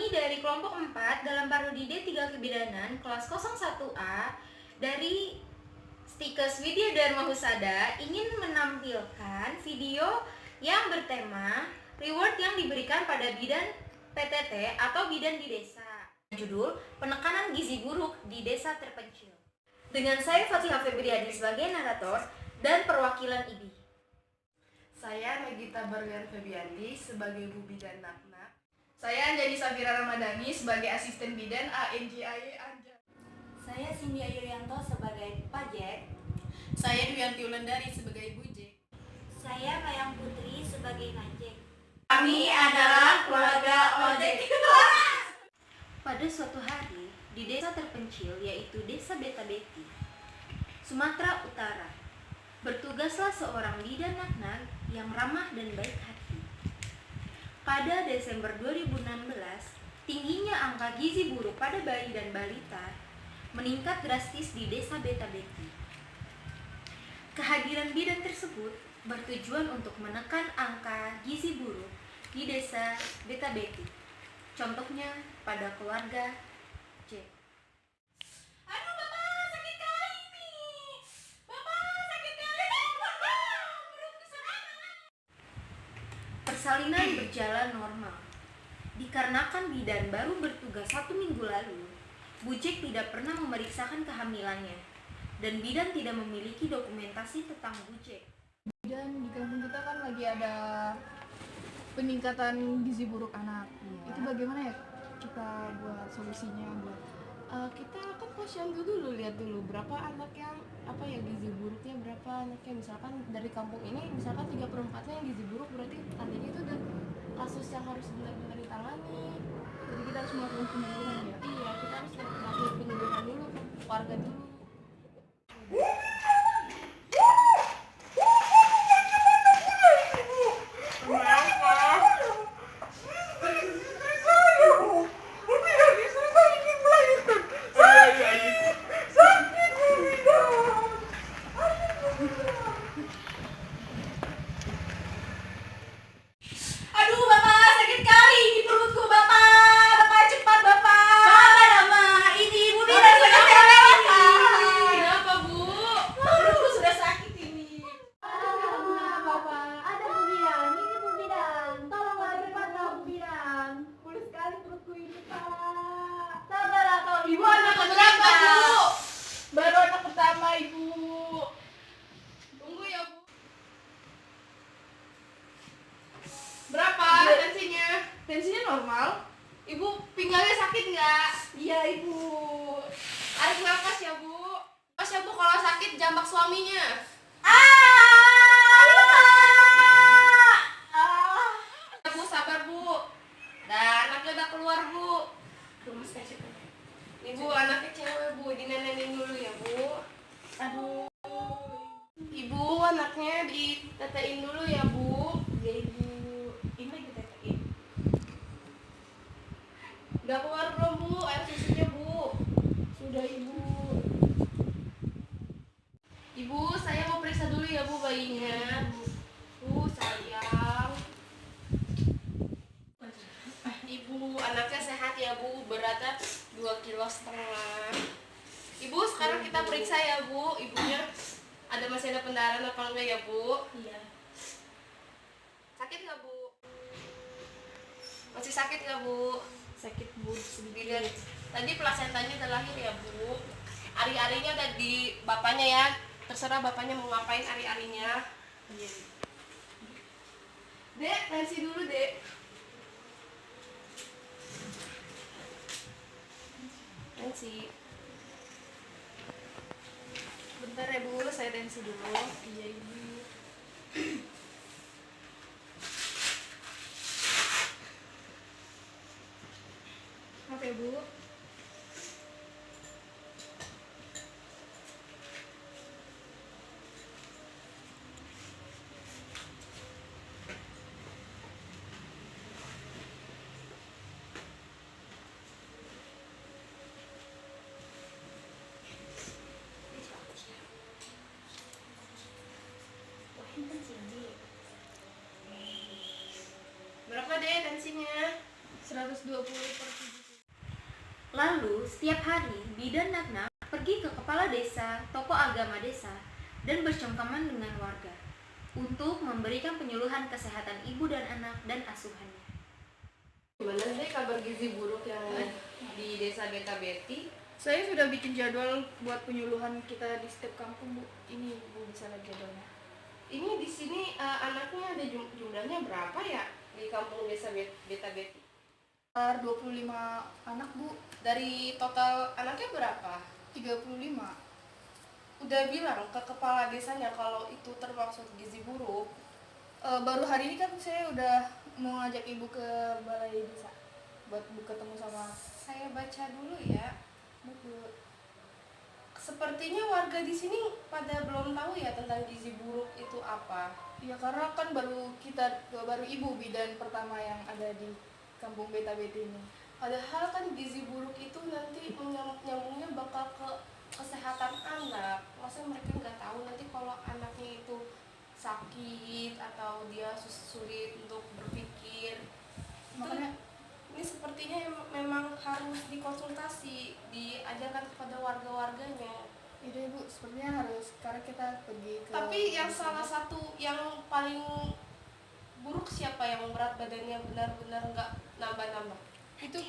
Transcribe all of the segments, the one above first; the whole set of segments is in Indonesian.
Kami dari kelompok 4 dalam Parodi D3 Kebidanan kelas 01A dari Stikes Widya Dharma Husada ingin menampilkan video yang bertema reward yang diberikan pada bidan PTT atau bidan di desa. Judul Penekanan Gizi Buruk di Desa Terpencil. Dengan saya Fatihah Febriadi sebagai narator dan perwakilan IBI. Saya Nagita Barlian Febianti sebagai Bu Bidan Naknak. Saya Anjani Safira Ramadhani sebagai asisten bidan ANJAY Anja. Saya Cindy Ayurianto sebagai Pajek. Saya Duyanti Ulandari sebagai Bu J. Saya Mayang Putri sebagai Najek. Kami adalah keluarga ojek. Pada suatu hari di desa terpencil yaitu Desa Beta Beti, Sumatera Utara, bertugaslah seorang bidan naknak yang ramah dan baik hati. Pada Desember 2016, tingginya angka gizi buruk pada bayi dan balita meningkat drastis di Desa Beta Beti. Kehadiran bidan tersebut bertujuan untuk menekan angka gizi buruk di Desa Beta Beti. Contohnya pada keluarga J. Aduh Bapak, sakit kali nih. Bapak, sakit kali. Perutku sakit. Persalinan berjalan normal. Dikarenakan bidan baru bertugas 1 minggu lalu, Bu Jack tidak pernah memeriksakan kehamilannya, dan bidan tidak memiliki dokumentasi tentang Bu Jack. Dan di kampung kita kan lagi ada peningkatan gizi buruk anak. Itu bagaimana ya kita buat solusinya buat kita kan posyandu dulu, lihat dulu berapa anak yang gizi buruknya, berapa anaknya. Misalkan dari kampung ini misalkan 3/4 yang gizi buruk, berarti tandanya itu udah kasus yang harus benar-benar ditangani. Jadi kita harus melakukan penyuluhan ya. Iya, kita harus melakukan penyuluhan dulu, warga dulu. Aduh Bapak, sakit kali di perutku Bapak. Bapak cepat Bapak. Sabar Ama, ini Ibu bidan sudah lewat. Kenapa Bu? Perutku sudah sakit ini. Bapak, ada Bu Bidan, ini Bu Bidan. Tolonglah cepat Bu Bidan. Mulai sekali perutku ini, Pak. Sabar atau Ibu anak keberapa Bu? Baru anak pertama, Ibu. Tunggu ya Bu. Berapa tensinya? Tensinya normal? Ibu pinggangnya sakit nggak? Iya, Ibu. Tarik nafas ya Bu. Nafas ya Bu, kalau sakit jambak suaminya. Bu sabar Bu. Dan anaknya udah keluar Bu. Nih Bu, anaknya cewek Bu, dinenenin dulu ya Bu. Aduh. Ibu, anaknya ditetein dulu ya Bu. Ya, Ibu. Ini lagi tetein. Udah keluar belum Bu air susunya Bu? Sudah, Ibu. Ibu, saya mau periksa dulu ya Bu bayinya. Bu, sayang. Ibu, anaknya sehat ya Bu, beratnya 2,5 kg. Ibu, sekarang kita periksa ya Bu, ibunya masih ada pendarahan apa enggak ya Bu? Iya. Sakit nggak Bu? Masih sakit nggak Bu? Sakit, Bu, Dilihat. sedikit. Tadi plasentanya udah lahir ya Bu. Ari-arinya udah di bapaknya ya. Terserah bapaknya mau ngapain ari-arinya. Iya. Dek, tensi dulu Dek. Tensi. Bentar ya Bu, saya tensi dulu. Iya, Ibu. Maaf ya, Bu. Berapa Dek tensinya? 120/70. Lalu, setiap hari, bidan Nagna pergi ke kepala desa, tokoh agama desa, dan bercengkraman dengan warga untuk memberikan penyuluhan kesehatan ibu dan anak dan asuhannya. Gimana deh kabar gizi buruk yang di desa Beta Beti? Saya sudah bikin jadwal buat penyuluhan kita di setiap kampung, Bu. Ini Bu bisa lihat jadwalnya. Ini di sini anaknya ada jumlahnya berapa ya di kampung desa Beta Beti? 25 anak, Bu. Dari total anaknya berapa? 35. Udah bilang ke kepala desanya kalau itu termasuk gizi buruk? Baru hari ini kan saya udah mau ngajak ibu ke balai desa buat ketemu sama Saya baca dulu ya. Bu. Sepertinya warga di sini pada belum tahu ya tentang gizi buruk itu apa. Ya karena kan baru ibu bidan pertama yang ada di kampung Beta Beti ini. Padahal kan gizi buruk itu nanti nyambungnya bakal ke kesehatan anak. Masa mereka nggak tahu nanti kalau anaknya itu sakit atau dia sulit untuk berpikir. Makanya Ini sepertinya memang harus dikonsultasi, diajarkan kepada warga-warganya. ide Bu, sepertinya harus sekarang kita pergi ke. Tapi yang salah satu yang paling buruk siapa yang berat badannya benar-benar nggak nambah-nambah? Itu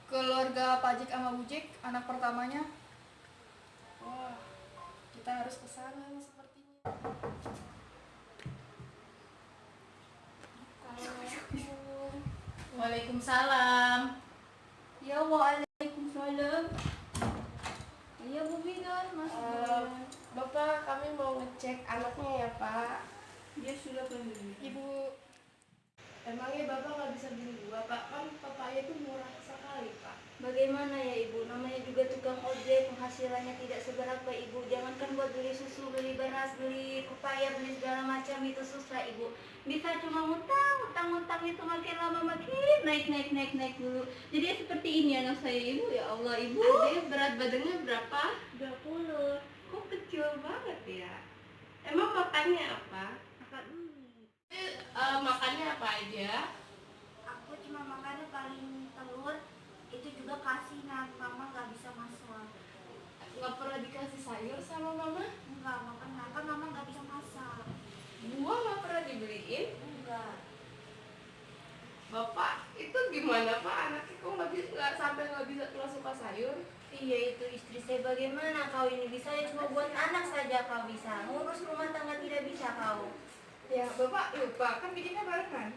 keluarga Pajik sama Bujik, anak pertamanya. Wah, kita harus ke sana nih sepertinya. Assalamualaikum. Waalaikumsalam. Ya waalaikumsalam. Iya Bu Bidan, Bapak, kami mau ngecek anaknya ya Pak. dia sudah kembali. Ibu, Emangnya Bapak nggak bisa beli dua Pak? Kan papaya itu murah sekali Pak. Bagaimana ya Ibu? Namanya juga tukang ojek, penghasilannya tidak seberapa Ibu. Jangankan buat beli susu, beli beras, beli pepaya, beli segala macam itu susah Ibu. Bisa cuma utang itu makin lama makin naik dulu. Jadi seperti ini anak saya Ibu, ya Allah Ibu. Adek berat badannya berapa? 20. Kok kecil banget ya? Emang makannya apa? Makan Makannya apa aja? aku cuma makannya paling telur, itu juga kasinan, mama nggak bisa masak. Nggak pernah dikasih sayur sama mama? Enggak, kan mama nggak bisa masak. Buah nggak pernah dibeliin? Enggak. Bapak, itu gimana Pak? Anaknya kok nggak bisa keluar suka sayur? Iya itu istri saya, bagaimana kau ini bisa ya cuma buat anak saja kau bisa, ngurus rumah tangga tidak bisa kau. Ya, Bapak lupa, kan bikinnya barengan.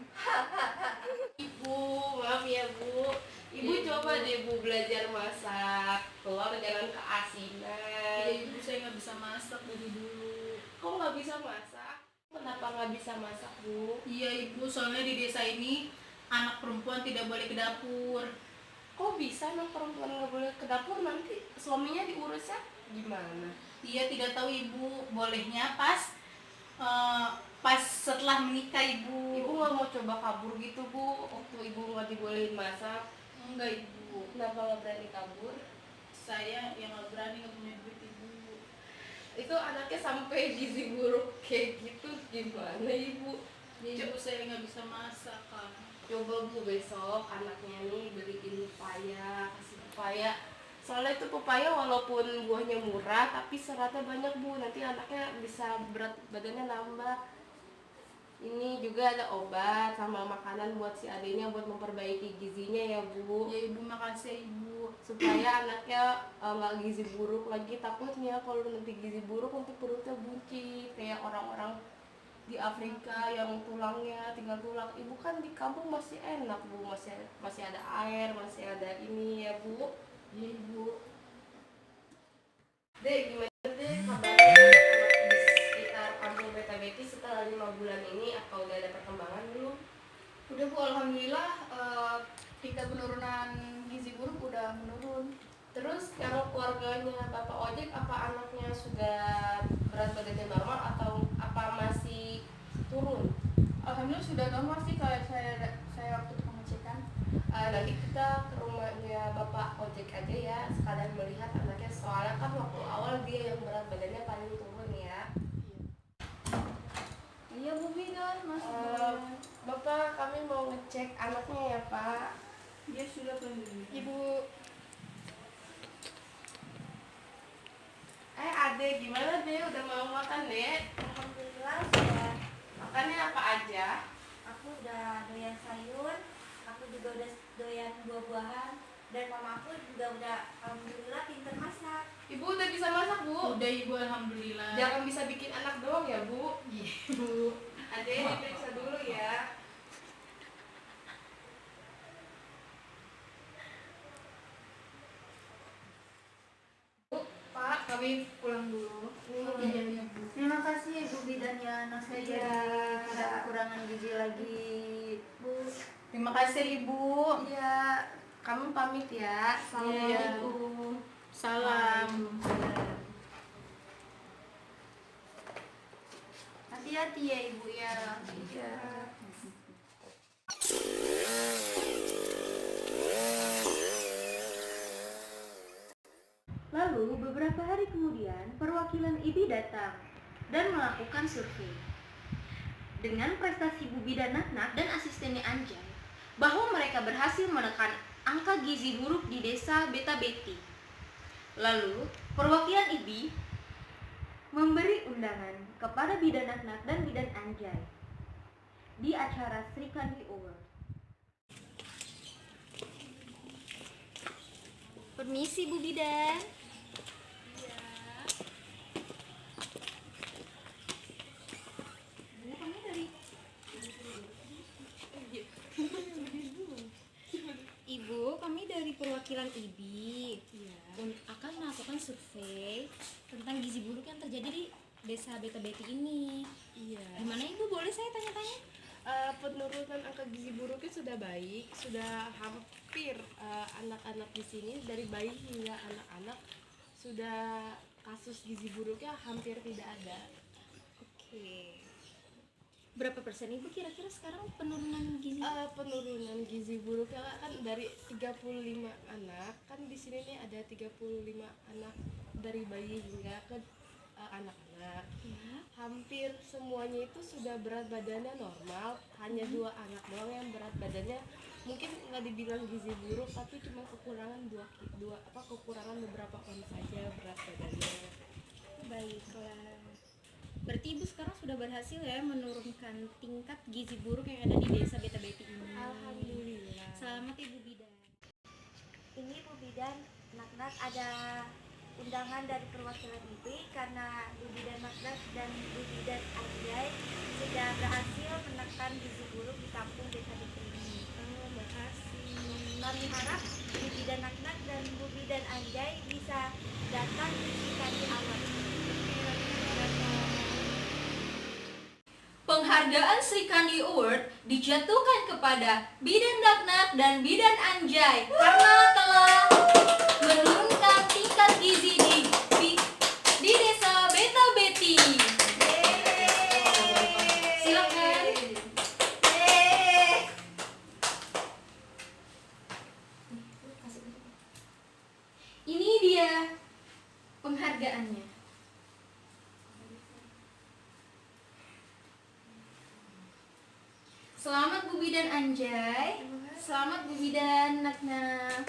Ibu, maaf ya Bu. Ibu coba deh Bu belajar masak. Keluar jangan keasinan. Ibu saya nggak bisa masak dari dulu. Kok nggak bisa masak? Kenapa nggak bisa masak Bu? Iya ibu, soalnya di desa ini anak perempuan tidak boleh ke dapur. Kok bisa anak perempuan nggak boleh ke dapur, nanti suaminya diurusnya gimana? Iya tidak tahu ibu, bolehnya pas setelah menikah ibu. Ibu nggak mau coba kabur gitu Bu, waktu ibu nggak dibolehin masak? Enggak ibu, Kenapa nggak berani kabur? saya yang nggak berani, nggak punya duit ibu. Itu anaknya sampai gizi buruk kayak gitu, gimana Ibu? Ya, ibu saya nggak bisa masak kan. Coba Bu besok anaknya nih beliin pepaya, kasih pepaya. Soalnya itu pepaya walaupun buahnya murah tapi seratnya banyak Bu, nanti anaknya bisa berat badannya nambah. Ini juga ada obat sama makanan buat si adiknya buat memperbaiki gizinya ya Bu. Ya ibu, makasih ibu. Supaya anaknya nggak gizi buruk lagi, takutnya kalau nanti gizi buruk nanti perutnya buncit kayak orang-orang di Afrika yang tulangnya tinggal tulang. Ibu kan di kampung masih enak Bu, masih ada air, masih ada ini ya Bu. Ya ibu. Dek, gimana deh kabarnya anak-anak di sekitar kampung Beta Beti setelah 5 bulan ini, apa udah ada perkembangan belum? udah Bu, alhamdulillah tingkat penurunan gizi buruk udah menurun. Terus yang keluarganya Bapak Ojek, apa anaknya sudah berat badannya normal atau apa masih turun? Alhamdulillah sudah normal sih kalau saya waktu pengecekan. Nanti kita ke rumahnya Bapak Ojek aja ya, sekalian melihat anaknya, soalnya kan waktu awal dia yang berat badannya paling turun ya. Iya Bu Bidan, Bapak, kami mau ngecek anaknya ya Pak. Dia sudah pendiri. Ibu. Adek gimana deh? Udah mau makan deh? Alhamdulillah sudah. Makannya apa aja? Aku udah doyan sayur, aku juga udah doyan buah-buahan, dan mama aku juga udah alhamdulillah pinter masak. Ibu udah bisa masak, Bu? Udah ibu, alhamdulillah. Jangan bisa bikin anak doang ya, Bu. Iya. Bu, adek diperiksa dulu ya. Pak, kami pulang dulu. Iya, iya, Bu. Terima kasih Ibu Bidan ya, anak saya Iya. jadi tidak kekurangan gizi lagi. Bu, Terima kasih ibu. Iya, kamu pamit ya. Assalamualaikum. Salam. hati-hati ya Ibu ya. Iya. Lalu beberapa hari kemudian perwakilan IBI datang dan melakukan survei. Dengan prestasi Bu Bidan Naknak dan asistennya Anjay, bahwa mereka berhasil menekan angka gizi buruk di desa Beta Beti. Lalu perwakilan IBI memberi undangan kepada Bidan Naknak dan Bidan Anjay di acara Sri Kandi Award. Permisi Bu Bidan. Bu, kami dari Ibu, kami dari perwakilan IBI. Akan melakukan survei tentang gizi buruk yang terjadi di desa Beta Beti ini. Iya. Gimana Ibu, boleh saya tanya-tanya? Penurunan angka gizi buruknya sudah baik, sudah hampir anak-anak di sini dari bayi hingga anak-anak sudah kasus gizi buruknya hampir tidak ada. Oke. Berapa persen Ibu kira-kira sekarang penurunan gizi? Penurunan gizi buruknya kan dari 35 anak, kan di sini nih ada 35 anak dari bayi hingga ke anak-anak. Ya. Hampir semuanya itu sudah berat badannya normal, hanya 2 anak doang yang berat badannya mungkin nggak dibilang gizi buruk, tapi cuma kekurangan kekurangan beberapa on saja berat badannya. Baiklah. Berarti Ibu sekarang sudah berhasil ya menurunkan tingkat gizi buruk yang ada di desa Beta Beti ini. Alhamdulillah. Selamat Ibu Bidan. Ini Bu Bidan Naknak ada undangan dari perwakilan IBI karena Bu Bidan Naknak dan Bu Bidan Anjay sudah berhasil menekan gizi buruk di kampung Desa Beti ini. Makasih. Kami harap Bu Bidan Naknak dan Bu Bidan Anjay bisa datang di Kandi Award. Penghargaan Sri Kandi Award dijatuhkan kepada Bidan Naknak dan Bidan Anjay karena telah menurunkan tingkat gizi di desa Beta Beti. Silakan. Ini dia penghargaannya. Selamat Bu Bidan Anjay. Selamat Bu Bidan Naknak.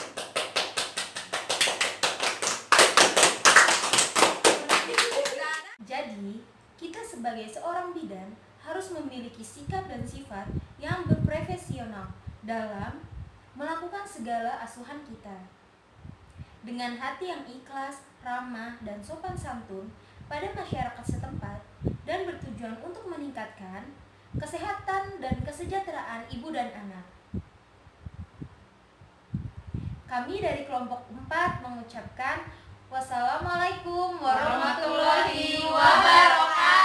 Jadi, kita sebagai seorang bidan harus memiliki sikap dan sifat yang berprofesional dalam melakukan segala asuhan kita. Dengan hati yang ikhlas, ramah, dan sopan santun pada masyarakat setempat dan bertujuan untuk meningkatkan kesehatan dan kesejahteraan ibu dan anak. Kami dari kelompok 4 mengucapkan wassalamualaikum warahmatullahi wabarakatuh.